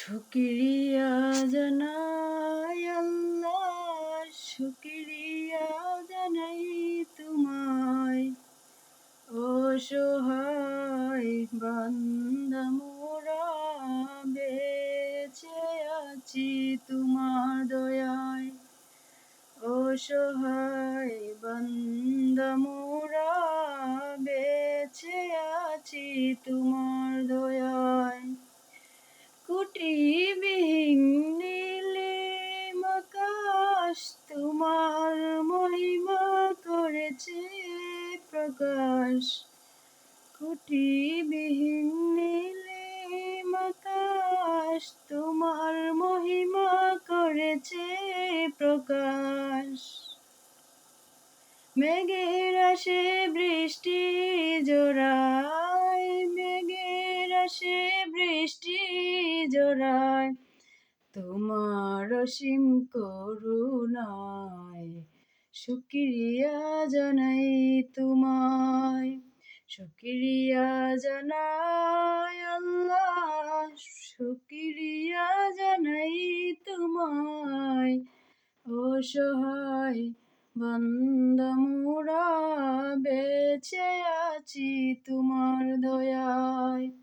শুকরিয়া জানাই আল্লাহ, শুকরিয়া জানাই তোমায়। অসহায় বান্দা মোরা বেঁচে আছি তোমার দয়ায়। অসহায় বান্দা মোরা বেঁচে আছি তোমার দয়ায়। কুটিবিহীন নীলিম আকাশ তোমার মহিমা করেছে প্রকাশ। কুটিবিহীন নীলিম আকাশ তোমার মহিমা করেছে প্রকাশ। মেঘের আসে বৃষ্টি জোড়ায়, মেঘের আসে বৃষ্টি জোড়ায়, তোমার অসীম করুণায় শুকরিয়া জানাই তোমায়। শুকরিয়া জানাই আল্লাহ, শুকরিয়া জানাই তোমায়। অসহায় বান্দা মোরা বেঁচে আছি তোমার দয়ায়।